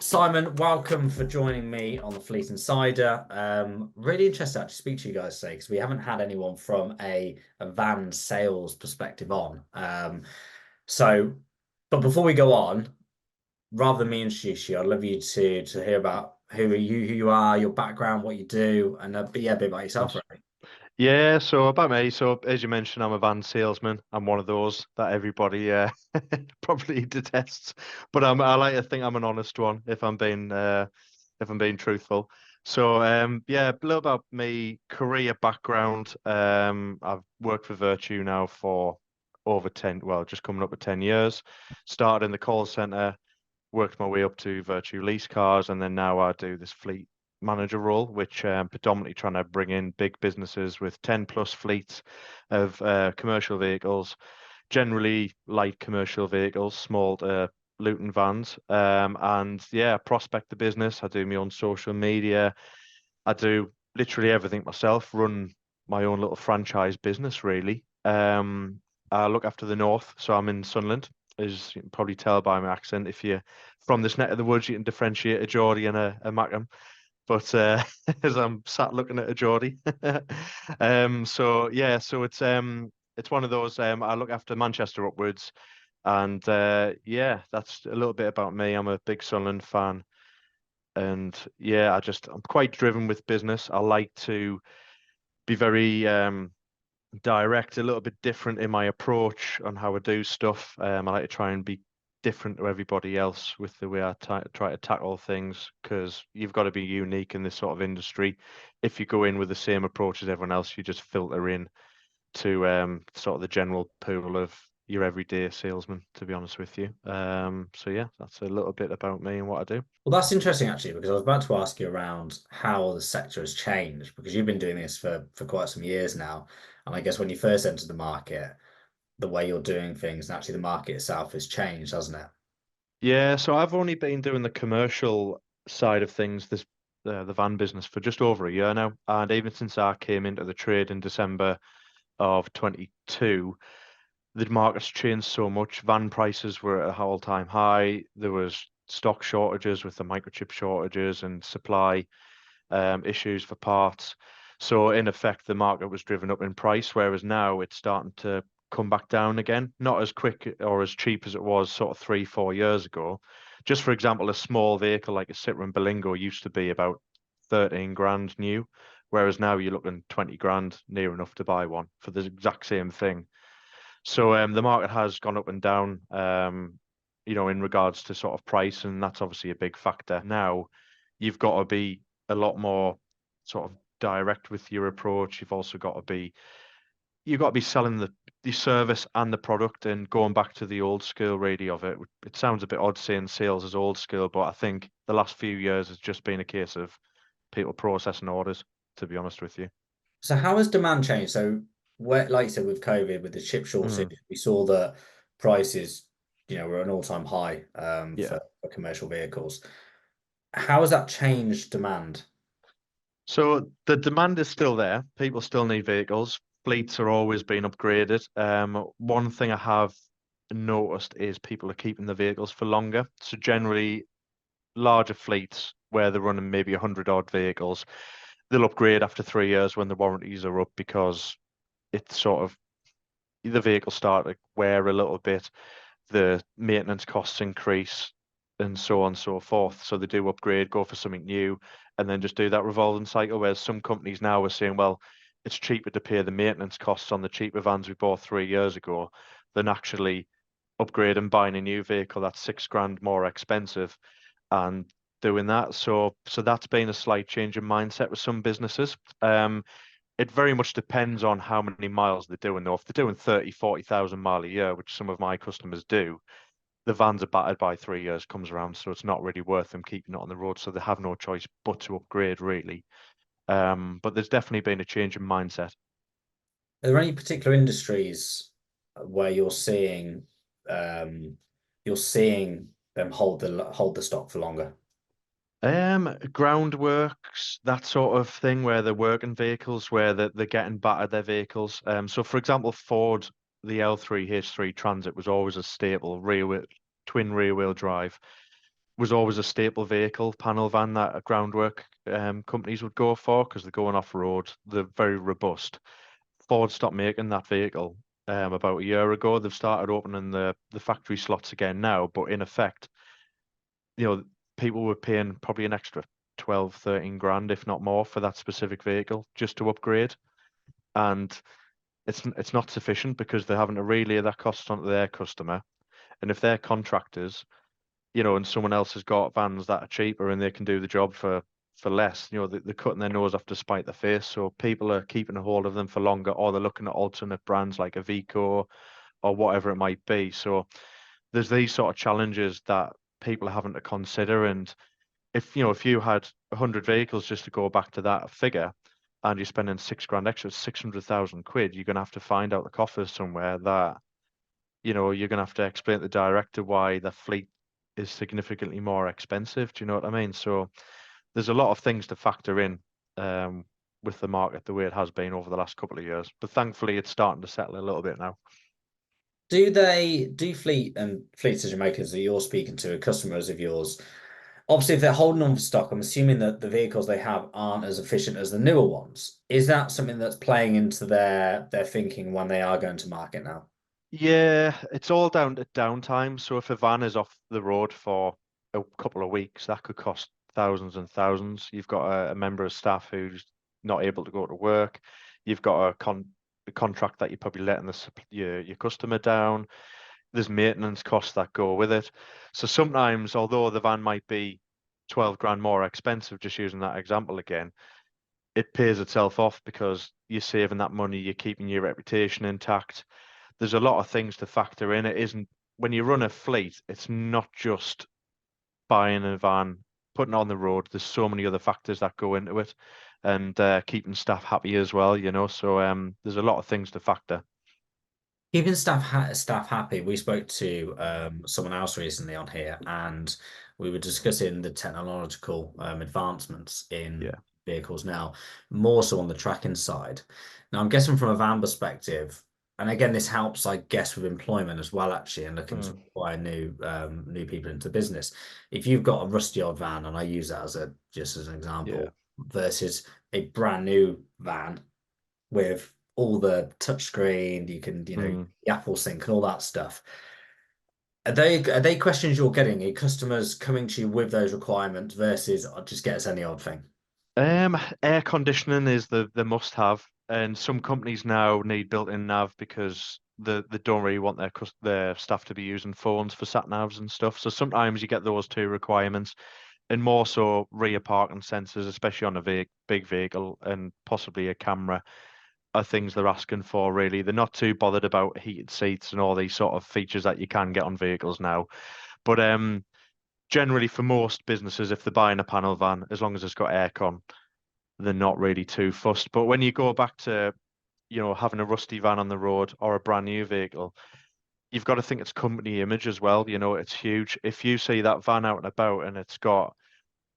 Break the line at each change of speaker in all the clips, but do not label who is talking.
Simon, welcome for joining me on the Fleet Insider. Really interested to actually speak to you guys today because we haven't had anyone from a van sales perspective on. So, but before we go on, rather than me introduce you, I'd love you to hear about who you are, your background, what you do, and a bit about yourself,
Nice.
really.
Yeah, so about me, so as you mentioned, I'm a van salesman. I'm one of those that everybody probably detests, but I like to think I'm an honest one if I'm being truthful. So yeah, a little about me, career background. I've worked for Virtue now for over 10, well, just coming up with 10 years. Started in the call center, worked my way up to Virtue Lease Cars, and then now I do this fleet manager role, which predominantly trying to bring in big businesses with 10 plus fleets of commercial vehicles, generally light commercial vehicles, small Luton vans. And yeah, prospect the business. I do my own social media. I do literally everything myself, run my own little franchise business, really. I look after the north, so I'm in Sunderland, as you can probably tell by my accent. If you're from this neck of the woods, you can differentiate a Geordie and a Mackem. But as I'm sat looking at a Geordie, so yeah, so it's one of those. I look after Manchester upwards, and yeah, that's a little bit about me. I'm a big Sunderland fan, and yeah, I'm quite driven with business. I like to be very direct, a little bit different in my approach on how I do stuff. I like to try and be different to everybody else with the way I try to tackle things because you've got to be unique in this sort of industry. If you go in with the same approach as everyone else, you just filter in to sort of the general pool of your everyday salesman, to be honest with you. So yeah, that's a little bit about me and what I do.
Well, that's interesting actually, because I was about to ask you around how the sector has changed, because you've been doing this for quite some years now. And I guess when you first entered the market, the way you're doing things, and actually the market itself has changed, hasn't it?
Yeah, so I've only been doing the commercial side of things, the van business for just over a year now, and even since I came into the trade in December of 22, the market's changed so much. Van prices were at an all-time high. There was stock shortages with the microchip shortages and supply issues for parts. So in effect, the market was driven up in price, whereas now it's starting to come back down again. Not as quick or as cheap as it was sort of 3, 4 years ago. Just for example, a small vehicle like a Citroen Berlingo used to be about 13 grand new, whereas now you're looking 20 grand near enough to buy one for the exact same thing. So the market has gone up and down, in regards to sort of price, and that's obviously a big factor. Now you've got to be a lot more sort of direct with your approach. You've got to be selling the service and the product and going back to the old school really of it. It sounds a bit odd saying sales is old school, but I think the last few years has just been a case of people processing orders, to be honest with you.
So how has demand changed? So where, like you said, with COVID, with the chip shortage,
Mm,
we saw that prices, were an all-time high
yeah.
for commercial vehicles. How has that changed demand?
So the demand is still there. People still need vehicles. Fleets are always being upgraded. One thing I have noticed is people are keeping the vehicles for longer. So generally, larger fleets where they're running maybe 100 odd vehicles, they'll upgrade after 3 years when the warranties are up because it's sort of the vehicles start to wear a little bit, the maintenance costs increase, and so on and so forth. So they do upgrade, go for something new, and then just do that revolving cycle. Whereas some companies now are saying, well, it's cheaper to pay the maintenance costs on the cheaper vans we bought 3 years ago than actually upgrade and buying a new vehicle that's 6 grand more expensive and doing that. So that's been a slight change in mindset with some businesses. It very much depends on how many miles they're doing though. If they're doing 30, 40,000 mile a year, which some of my customers do, the vans are battered by 3 years comes around, so it's not really worth them keeping it on the road. So they have no choice but to upgrade, really. But there's definitely been a change in mindset.
Are there any particular industries where um, you're seeing them hold the stock for longer?
Groundworks, that sort of thing, where they're working vehicles, where they're getting battered their vehicles. So for example, Ford, the L3 H3 Transit was always a staple twin rear wheel drive. was always a staple vehicle, panel van that groundwork companies would go for because they're going off road. They're very robust. Ford stopped making that vehicle about a year ago. They've started opening the factory slots again now, but in effect, you know, people were paying probably an extra 12, 13 grand, if not more, for that specific vehicle just to upgrade. And it's not sufficient because they're having to relay that cost onto their customer. And if they're contractors, and someone else has got vans that are cheaper and they can do the job for less, they're cutting their nose off to spite their face. So people are keeping a hold of them for longer, or they're looking at alternate brands like a Vico or whatever it might be. So there's these sort of challenges that people are having to consider. And if you had 100 vehicles, just to go back to that figure, and you're spending 6 grand extra, 600,000 quid, you're going to have to find out the coffers somewhere that, you're going to have to explain to the director why the fleet is significantly more expensive. Do you know what I mean? So there's a lot of things to factor in with the market the way it has been over the last couple of years. But thankfully, it's starting to settle a little bit now.
Do fleet decision makers that you're speaking to, customers of yours, obviously if they're holding on for stock, I'm assuming that the vehicles they have aren't as efficient as the newer ones. Is that something that's playing into their thinking when they are going to market now?
Yeah, it's all down to downtime. So if a van is off the road for a couple of weeks, that could cost thousands and thousands. You've got a member of staff who's not able to go to work. You've got a contract that you're probably letting your customer down. There's maintenance costs that go with it. So sometimes, although the van might be 12 grand more expensive, just using that example again, it pays itself off because you're saving that money, you're keeping your reputation intact. There's a lot of things to factor in. It isn't when you run a fleet, it's not just buying a van, putting it on the road. There's so many other factors that go into it, and keeping staff happy as well. So there's a lot of things to factor.
Keeping staff happy. We spoke to someone else recently on here, and we were discussing the technological advancements in
Yeah.
vehicles now, more so on the tracking side. Now, I'm guessing from a van perspective, and again, this helps, I guess, with employment as well, actually, and looking to
Mm,
acquire new people into the business. If you've got a rusty old van, and I use that just as an
yeah.
example, versus a brand new van with all the touchscreen, you can,
Mm.
the Apple Sync and all that stuff. Are they questions you're getting? Are customers coming to you with those requirements versus just get us any old thing?
Air conditioning is the must-have, and some companies now need built-in nav because they don't really want their staff to be using phones for sat navs and stuff. So sometimes you get those two requirements, and more so rear parking sensors, especially on a big vehicle, and possibly a camera, are things they're asking for. Really, they're not too bothered about heated seats and all these sort of features that you can get on vehicles now. But generally, for most businesses, if they're buying a panel van, as long as it's got aircon, they're not really too fussed. But when you go back to, having a rusty van on the road or a brand new vehicle, you've got to think it's company image as well. It's huge. If you see that van out and about and it's got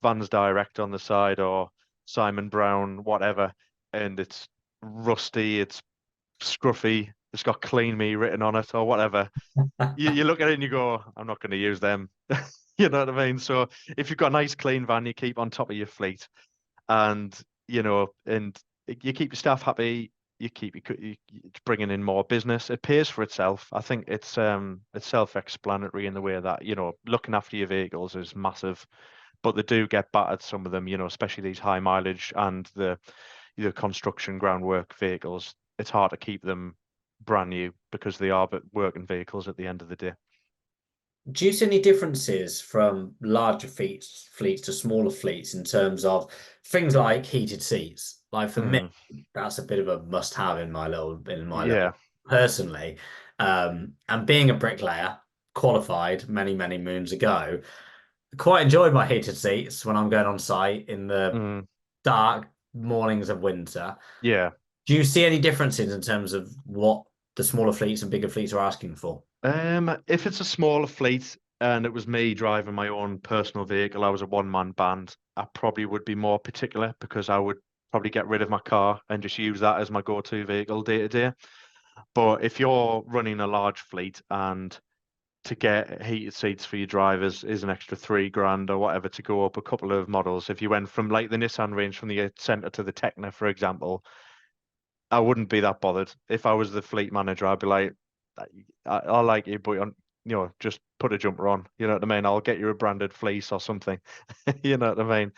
VansDirect on the side or Simon Brown, whatever, and it's rusty, it's scruffy, it's got clean me written on it or whatever, you look at it and you go, I'm not going to use them. You know what I mean? So if you've got a nice clean van, you keep on top of your fleet and and you keep your staff happy. You keep it's bringing in more business. It pays for itself. I think it's self-explanatory in the way that looking after your vehicles is massive, but they do get battered. Some of them, especially these high mileage and the construction groundwork vehicles. It's hard to keep them brand new because they are but working vehicles at the end of the day.
Do you see any differences from larger fleets to smaller fleets in terms of things like heated seats? Like for me,
Mm,
that's a bit of a must-have in my little
yeah.
personally. And being a bricklayer, qualified many moons ago, quite enjoyed my heated seats when I'm going on site in the
Mm,
dark mornings of winter.
yeah.
Do you see any differences in terms of what the smaller fleets and bigger fleets are asking for?
If it's a smaller fleet and it was me driving my own personal vehicle, I was a one-man band, I probably would be more particular because I would probably get rid of my car and just use that as my go-to vehicle day to day. But if you're running a large fleet and to get heated seats for your drivers is an extra 3 grand or whatever to go up a couple of models. If you went from like the Nissan range from the Centre to the Tecna, for example, I wouldn't be that bothered. If I was the fleet manager, I'd be like, I like you, but just put a jumper on. You know what I mean? I'll get you a branded fleece or something. You know what I mean?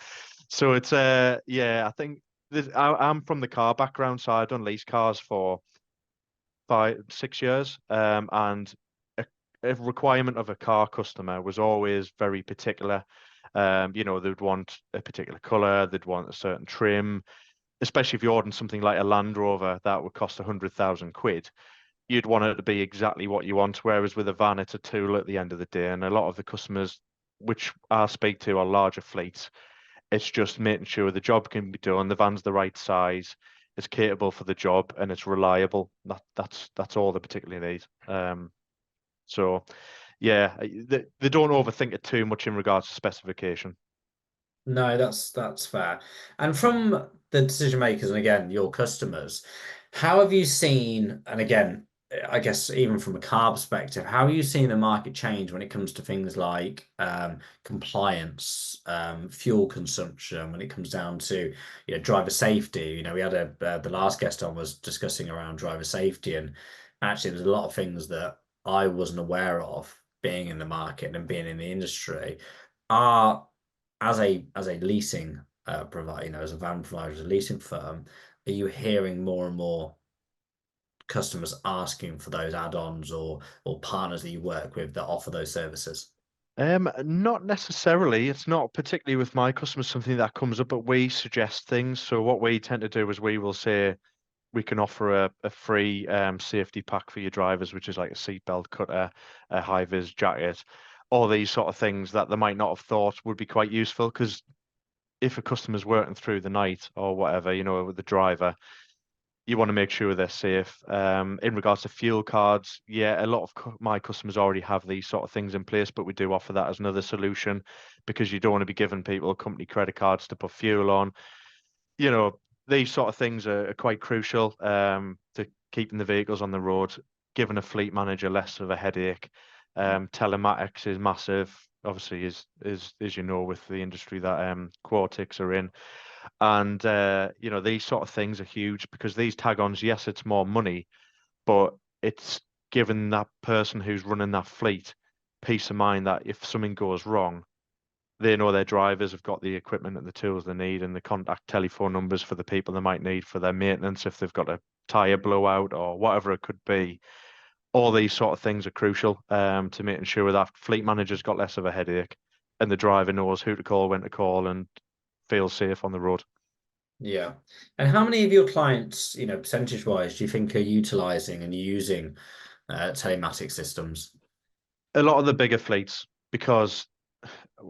So it's yeah, I think I'm from the car background, so I've done lease cars for 5, 6 years. And a requirement of a car customer was always very particular. They'd want a particular color, they'd want a certain trim, especially if you're ordering something like a Land Rover that would cost 100,000 quid. You'd want it to be exactly what you want. Whereas with a van, it's a tool at the end of the day. And a lot of the customers, which I speak to, are larger fleets. It's just making sure the job can be done, the van's the right size, it's capable for the job, and it's reliable. That's all they particularly need. So yeah, they don't overthink it too much in regards to specification.
No, that's fair. And from the decision makers, and again, your customers, how have you seen, and again, I guess even from a car perspective, how are you seeing the market change when it comes to things like compliance, fuel consumption, when it comes down to, driver safety? We had the last guest on was discussing around driver safety, and actually there's a lot of things that I wasn't aware of being in the market and being in the industry. Are as a leasing provider, as a van provider, as a leasing firm, are you hearing more and more customers asking for those add-ons or partners that you work with that offer those services?
Not necessarily. It's not particularly with my customers something that comes up, but we suggest things. So what we tend to do is we will say we can offer a free safety pack for your drivers, which is like a seatbelt cutter, a high vis jacket, all these sort of things that they might not have thought would be quite useful. Because if a customer's working through the night or whatever, with the driver, you want to make sure they're safe. In regards to fuel cards, yeah, a lot of my customers already have these sort of things in place, but we do offer that as another solution because you don't want to be giving people company credit cards to put fuel on. You know, these sort of things are quite crucial to keeping the vehicles on the road, giving a fleet manager less of a headache. Telematics is massive, obviously, as you know, with the industry that Quartix are in. And these sort of things are huge because these tag-ons, yes, it's more money, but it's giving that person who's running that fleet peace of mind that if something goes wrong, they know their drivers have got the equipment and the tools they need and the contact telephone numbers for the people they might need for their maintenance if they've got a tire blowout or whatever it could be. All these sort of things are crucial to making sure that fleet manager's got less of a headache and the driver knows who to call, when to call, and feels safe on the road.
Yeah. And how many of your clients, percentage wise, do you think are utilizing and using telematic systems?
A lot of the bigger fleets, because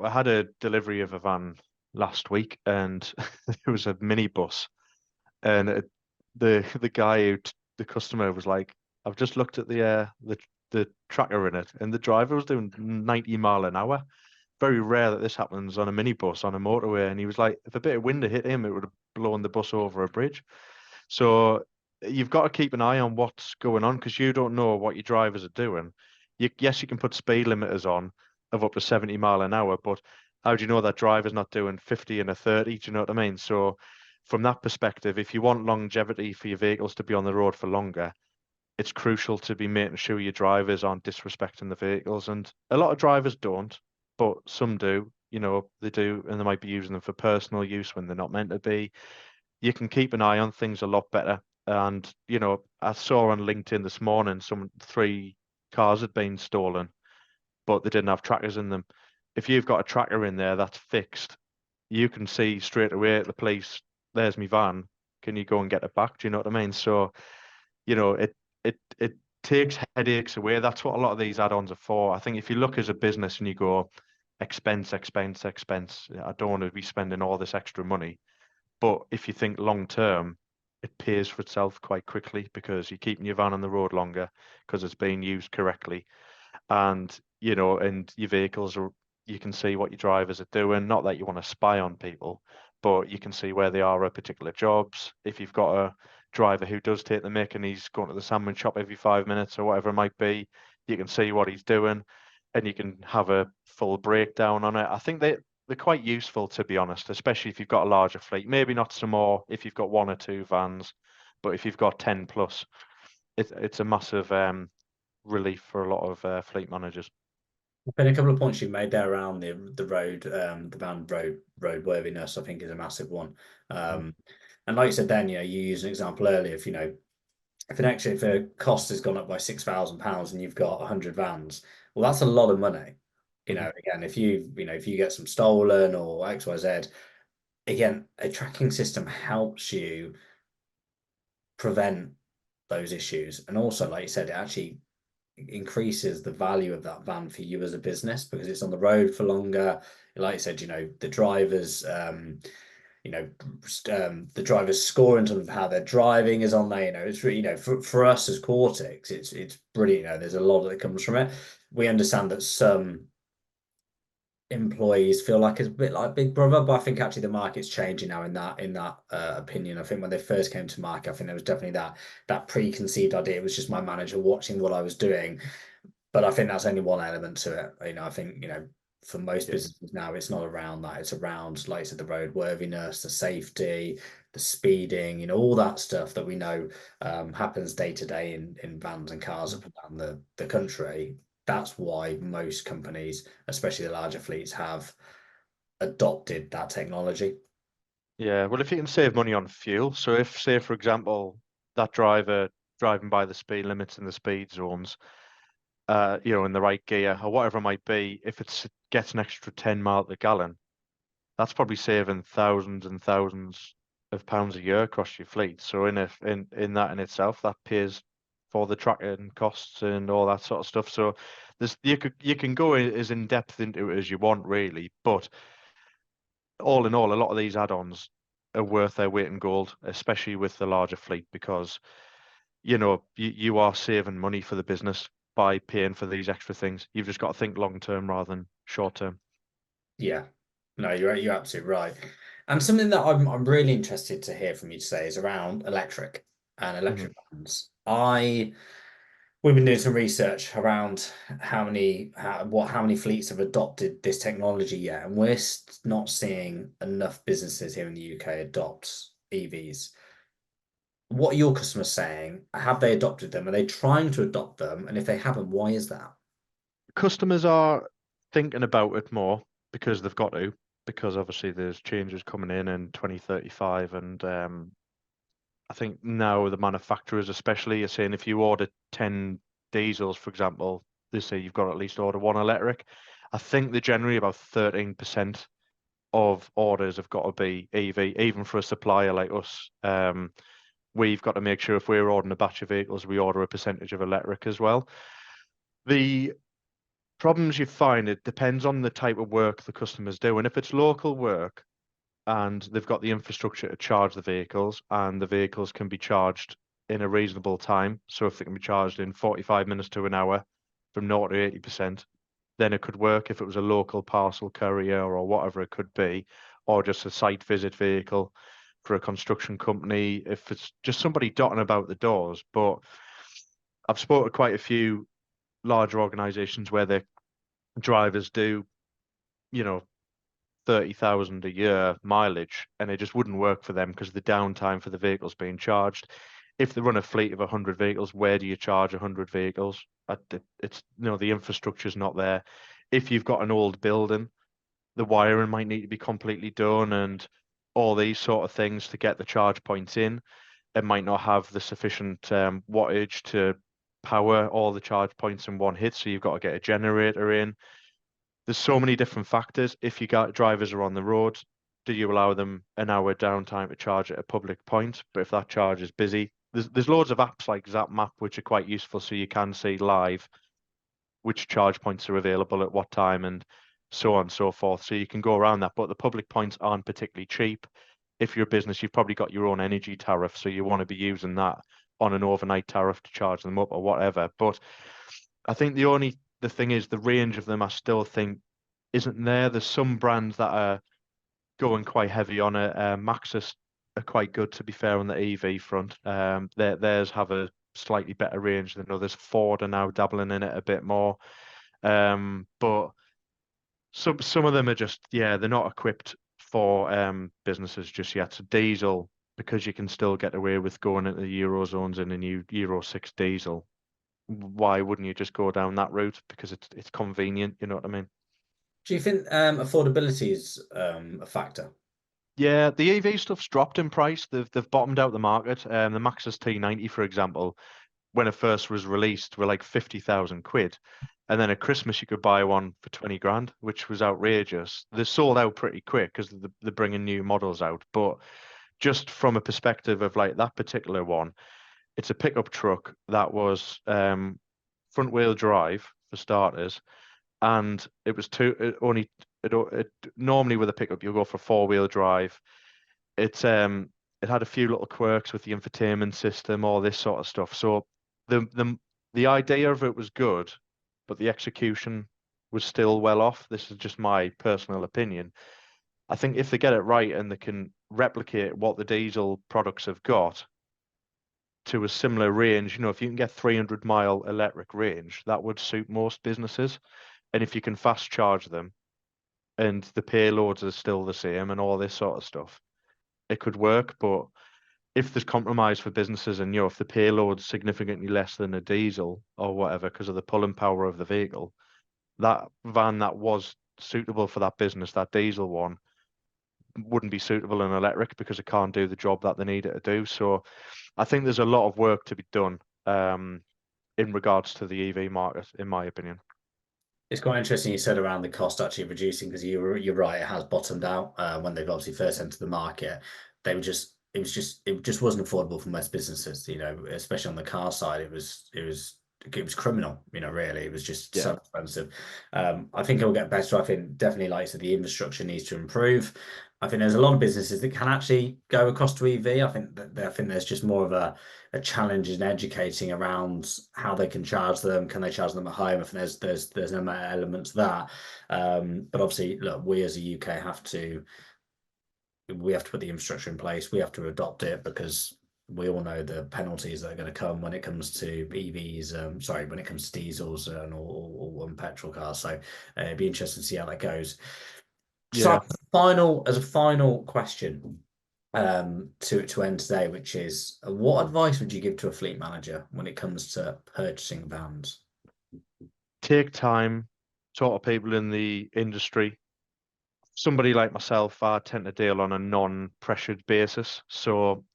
I had a delivery of a van last week and it was a minibus and the guy the customer was like, I've just looked at the tracker in it, and the driver was doing 90 mile an hour. Very rare that this happens on a minibus on a motorway. And he was like, if a bit of wind had hit him, it would have blown the bus over a bridge. So you've got to keep an eye on what's going on because you don't know what your drivers are doing. Yes, you can put speed limiters on of up to 70 mile an hour, but how do you know that driver's not doing 50 and a 30? Do you know what I mean? So from that perspective, if you want longevity for your vehicles to be on the road for longer, it's crucial to be making sure your drivers aren't disrespecting the vehicles. And a lot of drivers don't, but some do. They do, and they might be using them for personal use when they're not meant to be. You can keep an eye on things a lot better. And, I saw on LinkedIn this morning some 3 cars had been stolen, but they didn't have trackers in them. If you've got a tracker in there that's fixed, you can see straight away at the police, there's my van. Can you go and get it back? Do you know what I mean? So, it takes headaches away. That's what a lot of these add-ons are for. I think if you look as a business and you go expense, expense, expense, I don't want to be spending all this extra money. But if you think long term, it pays for itself quite quickly because you're keeping your van on the road longer because it's being used correctly. And, and your vehicles are, you can see what your drivers are doing. Not that you want to spy on people, but you can see where they are at particular jobs. If you've got a driver who does take the mick and he's going to the sandwich shop every 5 minutes or whatever it might be, you can see what he's doing. and you can have a full breakdown on it. I think they're quite useful, to be honest, especially if you've got a larger fleet. Maybe not some more if you've got one or two vans, but if you've got 10 plus, it's a massive relief for a lot of fleet managers.
There's been a couple of points you made there around the road, the van roadworthiness, I think is a massive one.
Mm.
Um, and like you said, then you used an example earlier. If a cost has gone up by £6,000 and you've got 100 vans, well, that's a lot of money.
Mhm.
Again, if you get some stolen or X, Y, Z, again, a tracking system helps you prevent those issues. And also, like you said, it actually increases the value of that van for you as a business because it's on the road for longer. Like you said, the drivers, you know, the driver's score in terms of how they're driving is on there. It's really, for us as Quartix, it's brilliant. There's a lot that comes from it. We understand that some employees feel like it's a bit like Big Brother, but I think actually the market's changing now in that opinion. I think when they first came to market, I think there was definitely that preconceived idea. It was just my manager watching what I was doing, but I think that's only one element to it. I think, for most
Yeah.
businesses now, it's not around that. It's around, like I said, the roadworthiness, the safety, the speeding, all that stuff that we know happens day to day in vans and cars
Mm.
up and down the country. That's why most companies, especially the larger fleets, have adopted that technology.
Yeah, well, if you can save money on fuel, so if, say, for example, that driver driving by the speed limits in the speed zones, in the right gear or whatever it might be, if it gets an extra 10 mile per gallon, that's probably saving thousands and thousands of pounds a year across your fleet. So in that in itself, that pays for the tracking costs and all that sort of stuff. So you can go as in depth into it as you want, really, but all in all, a lot of these add-ons are worth their weight in gold, especially with the larger fleet, because you are saving money for the business by paying for these extra things. You've just got to think long term rather than short term.
Yeah. No, you're absolutely right. And something that I'm really interested to hear from you today is around electric and
Mhm.
electric vans. We've been doing some research around how many fleets have adopted this technology yet, and we're not seeing enough businesses here in the UK adopt EVs. What are your customers saying? Have they adopted them? Are they trying to adopt them? And if they haven't, why is that?
Customers are thinking about it more because they've got to, because obviously there's changes coming in 2035, and I think now the manufacturers especially are saying if you order 10 diesels, for example, they say you've got to at least order one electric. I think they're generally about 13% of orders have got to be EV, even for a supplier like us. We've got to make sure if we're ordering a batch of vehicles, we order a percentage of electric as well. The problems you find, it depends on the type of work the customers do. And if it's local work and they've got the infrastructure to charge the vehicles and the vehicles can be charged in a reasonable time, so if they can be charged in 45 minutes to an hour from 0 to 80%, then it could work if it was a local parcel courier or whatever it could be, or just a site visit vehicle for a construction company, if it's just somebody dotting about the doors. But I've spoken to quite a few larger organizations where their drivers do, you know, 30,000 a year mileage, and it just wouldn't work for them because the downtime for the vehicles being charged. If they run a fleet of 100 vehicles, where do you charge 100 vehicles? It's, the infrastructure's not there. If you've got an old building, the wiring might need to be completely done and all these sort of things to get the charge points in. It might not have the sufficient wattage to power all the charge points in one hit, so you've got to get a generator in. There's so many different factors. If you got drivers are on the road, do you allow them an hour downtime to charge at a public point? But if that charge is busy, there's loads of apps like ZapMap which are quite useful, so you can see live which charge points are available at what time and so on and so forth. So you can go around that. But the public points aren't particularly cheap. If you're a business, you've probably got your own energy tariff, so you want to be using that on an overnight tariff to charge them up or whatever. But I think the thing is the range of them I still think isn't there. There's some brands that are going quite heavy on it. Maxus are quite good, to be fair, on the EV front. Theirs have a slightly better range than others. Ford are now dabbling in it a bit more. But some of them are just, yeah, they're not equipped for businesses just yet. So diesel, because you can still get away with going into the Eurozones in a new Euro 6 diesel, why wouldn't you just go down that route? Because it's convenient, you know what I mean?
Do you think affordability is a factor?
Yeah, the EV stuff's dropped in price. They've bottomed out the market. The Maxus T90, for example, when it first was released, were like 50,000 quid. And then at Christmas, you could buy one for 20 grand, which was outrageous. They're sold out pretty quick because they're bringing new models out. But just from a perspective of like that particular one, it's a pickup truck that was front wheel drive for starters, and it was only normally with a pickup you'll go for four-wheel drive. It's it had a few little quirks with the infotainment system, all this sort of stuff. So the idea of it was good, but the execution was still well off. This is just my personal opinion. I think if they get it right and they can replicate what the diesel products have got to a similar range, if you can get 300-mile electric range, that would suit most businesses. And if you can fast charge them and the payloads are still the same and all this sort of stuff, it could work. But if there's compromise for businesses and if the payload's significantly less than a diesel or whatever because of the pulling power of the vehicle, that van that was suitable for that business, that diesel one, wouldn't be suitable in electric because it can't do the job that they need it to do. So I think there's a lot of work to be done in regards to the EV market, in my opinion.
It's quite interesting you said around the cost actually reducing because you're right, it has bottomed out when they've obviously first entered the market. They were just it just wasn't affordable for most businesses, especially on the car side. It was criminal, really. It was just
Yeah.
so expensive. I think it'll get better. I think definitely, like I said, the infrastructure needs to improve. I think there's a lot of businesses that can actually go across to EV. I think there's just more of a challenge in educating around how they can charge them. Can they charge them at home? I think there's no element to that. But obviously, look, we as a UK we have to put the infrastructure in place. We have to adopt it because we all know the penalties that are going to come when it comes to EVs. Sorry, when it comes to diesels and all petrol cars. So it'd be interesting to see how that goes. So
Yeah.
as a final question to end today, which is what advice would you give to a fleet manager when it comes to purchasing vans?
Take time, talk to people in the industry. Somebody like myself, I tend to deal on a non-pressured basis. So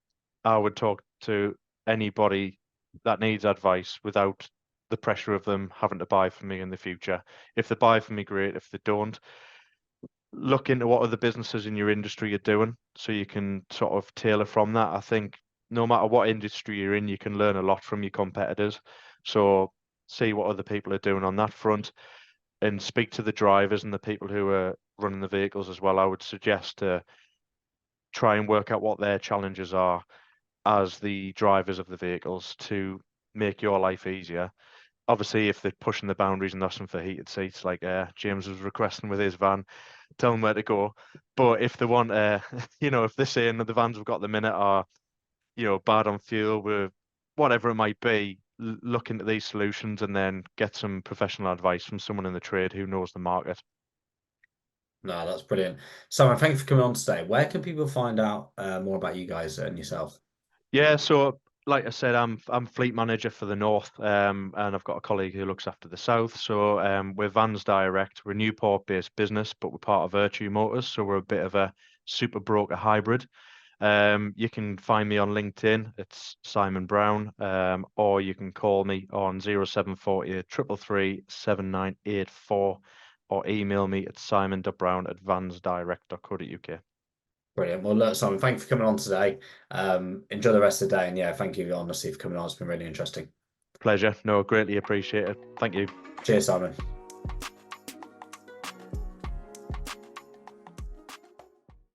I would talk to anybody that needs advice without the pressure of them having to buy from me in the future. If they buy from me, great. If they don't, look into what other businesses in your industry are doing so you can sort of tailor from that. I think no matter what industry you're in, you can learn a lot from your competitors. So see what other people are doing on that front and speak to the drivers and the people who are running the vehicles as well. I would suggest to try and work out what their challenges are as the drivers of the vehicles to make your life easier. Obviously, if they're pushing the boundaries and asking for heated seats, like James was requesting with his van, tell them where to go. But if they want, if they're saying that the vans we've got at the minute are, bad on fuel, with whatever it might be, look into these solutions and then get some professional advice from someone in the trade who knows the market.
No, that's brilliant. Simon, thank you for coming on today. Where can people find out more about you guys and yourself?
Yeah, so like I said, I'm fleet manager for the north, and I've got a colleague who looks after the south. So we're VansDirect. We're a Newport-based business, but we're part of Virtue Motors, so we're a bit of a super broker hybrid. You can find me on LinkedIn. It's Simon Brown, or you can call me on 0748 333 7984, or email me at simon.brown@vansdirect.co.uk.
Brilliant. Well, look, Simon, thank you for coming on today. Enjoy the rest of the day. And yeah, thank you, honestly, for coming on. It's been really interesting.
Pleasure. No, greatly appreciated. Thank you.
Cheers, Simon.